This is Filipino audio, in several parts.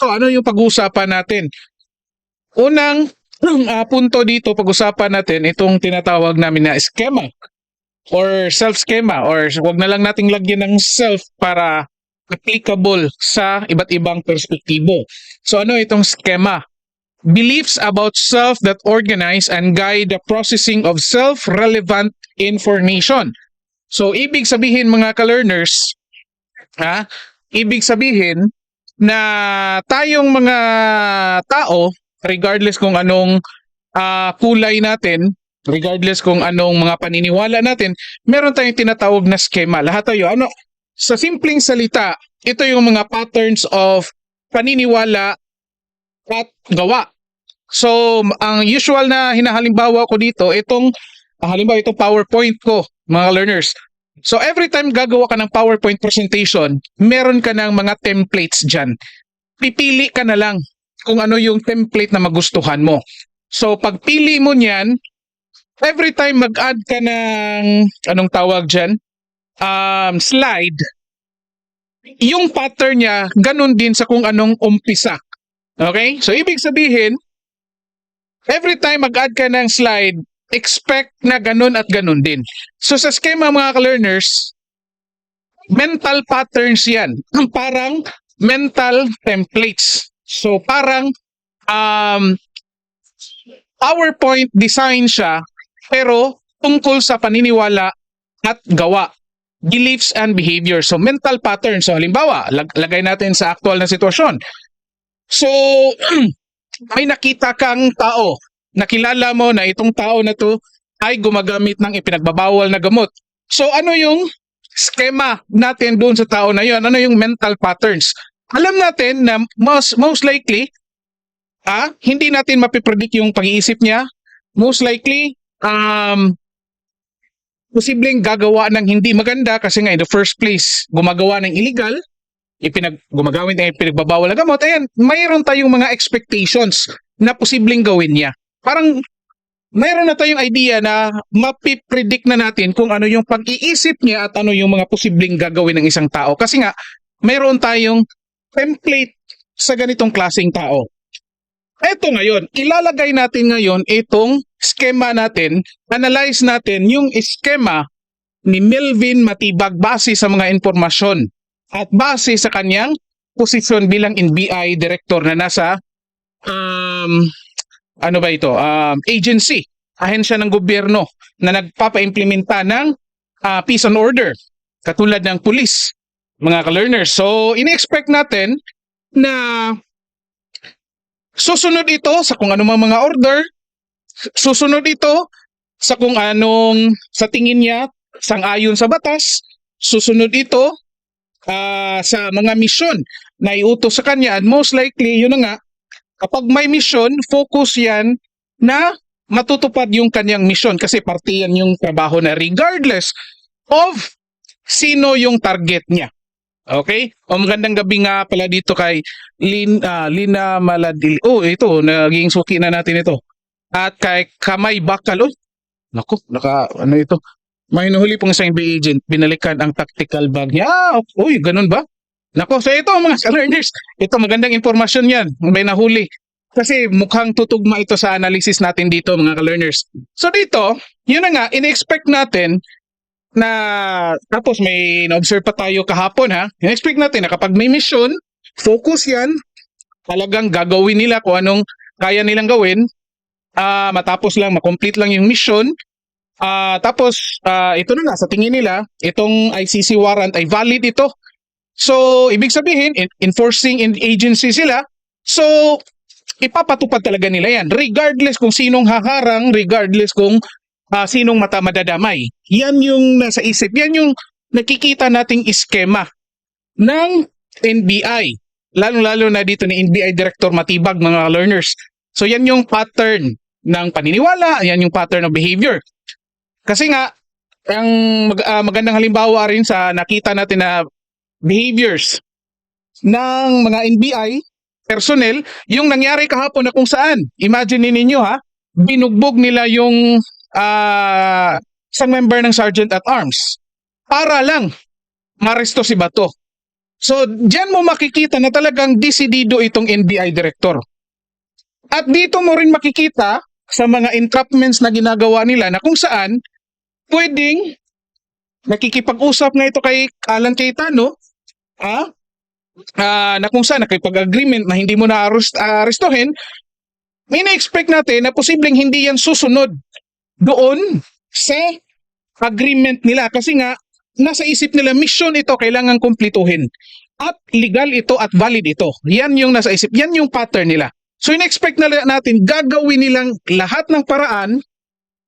dito, ano yung pag-uusapan natin? Unang punto dito, pag-usapan natin itong tinatawag namin na schema or self-schema, or wag na lang nating lagyan ng self para applicable sa iba't ibang perspektibo. So ano itong schema? Beliefs about self that organize and guide the processing of self-relevant information. So ibig sabihin mga ka-learners, ibig sabihin na tayong mga tao, regardless kung anong kulay natin, regardless kung anong mga paniniwala natin, meron tayong tinatawag na schema. Lahat tayo, sa simpleng salita, ito yung mga patterns of paniniwala at gawa. So, ang usual na hinahalimbawa ko dito, halimbawa itong PowerPoint ko, mga learners. So, every time gagawa ka ng PowerPoint presentation, meron ka ng mga templates dyan. Pipili ka na lang kung ano yung template na magustuhan mo. So, pagpili mo niyan, every time mag-add ka ng, anong tawag dyan? Slide, yung pattern niya, ganun din sa kung anong umpisa. Okay? So, ibig sabihin, every time mag-add ka ng slide, expect na ganun at ganun din. So, sa schema mga ka-learners, mental patterns yan. Parang mental templates. So, parang PowerPoint design siya, pero tungkol sa paniniwala at gawa. Beliefs and behavior. So, mental patterns. So, halimbawa, lagay natin sa aktual na sitwasyon. So, may nakita kang tao, nakilala mo na itong tao na to ay gumagamit ng ipinagbabawal na gamot. So, ano yung schema natin doon sa tao na yun? Ano yung mental patterns? Alam natin na most likely, hindi natin mapipredict yung pag-iisip niya. Most likely, posibleng gagawa ng hindi maganda kasi nga in the first place, gumagawa ng illegal, gumagamit ng pinagbabawal na gamot. Ayan, mayroon tayong mga expectations na posibleng gawin niya. Parang mayroon na tayong idea na mapipredict na natin kung ano yung pag-iisip niya at ano yung mga posibleng gagawin ng isang tao. Kasi nga, mayroon tayong template sa ganitong klaseng tao. Eto ngayon, ilalagay natin ngayon itong schema natin, analyze natin yung schema ni Melvin Matibag base sa mga impormasyon at base sa kanyang posisyon bilang NBI director na nasa agency, ahensya ng gobyerno na nagpapa-implementa ng peace and order katulad ng pulis, mga ka-learners. So, ini-expect natin na susunod ito sa kung anumang mga order, susunod ito sa kung anong sa tingin niya sang-ayon sa batas, susunod ito sa mga misyon na iutos sa kanya, and most likely, yun na nga, kapag may mission, focus yan na matutupad yung kanyang mission kasi parte yan yung trabaho na regardless of sino yung target niya. Okay? O magandang gabi nga pala dito kay Lina Maladili. Oh, ito, naging suki na natin ito. At kay Kamay Bakal. Oh, naku, ano ito? May nahuli pong isang NBI agent, binalikan ang tactical bag niya. Uy, ganun ba? Naku, so ito mga learners, ito magandang informasyon yan. May nahuli. Kasi mukhang tutugma ito sa analysis natin dito mga ka-learners. So dito, yun na nga, in-expect natin na tapos may na-observe pa tayo kahapon in-expect natin na kapag may mission, focus yan, talagang gagawin nila kung anong kaya nilang gawin, matapos lang, makomplete lang yung mission, tapos ito na nga, sa tingin nila, itong ICC warrant ay valid ito. So, ibig sabihin, enforcing agency sila, so ipapatupad talaga nila yan, regardless kung sinong haharang, regardless kung sinong mata madadamay. Yan yung nasa isip. Yan yung nakikita nating iskema ng NBI. Lalo-lalo na dito ni NBI Director Matibag, mga learners. So yan yung pattern ng paniniwala, yan yung pattern of behavior. Kasi nga, ang magandang halimbawa rin sa nakita natin na behaviors ng mga NBI personnel, yung nangyari kahapon na kung saan, imagine ninyo binugbog nila yung isang member ng Sergeant at Arms para lang maresto si Bato. So, diyan mo makikita na talagang desidido itong NBI director. At dito mo rin makikita sa mga entrapments na ginagawa nila na kung saan pwedeng nakikipag-usap nga ito kay Alan Cayetano, na kung saan nakipag-agreement na hindi mo na arestuhin, may na-expect natin na posibleng hindi yan susunod doon sa agreement nila kasi nga nasa isip nila mission ito kailangan kumplituhin at legal ito at valid ito. Yan yung nasa isip, yan yung pattern nila. So in-expect na natin gagawin nilang lahat ng paraan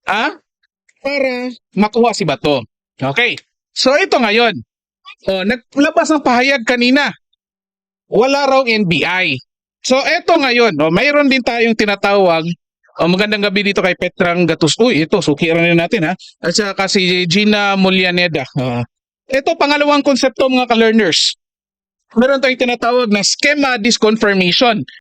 para makuha si Bato. Okay. So ito ngayon. Naglabas ng pahayag kanina. Wala raw NBI. So ito ngayon, mayroon din tayong tinatawag. Magandang gabi dito kay Petrang Gatus. Uy, ito, sukiran rin natin ha. At saka si Gina Mulyaneda. Ito, pangalawang konsepto mga ka-learners. Meron tayong tinatawag na schema disconfirmation.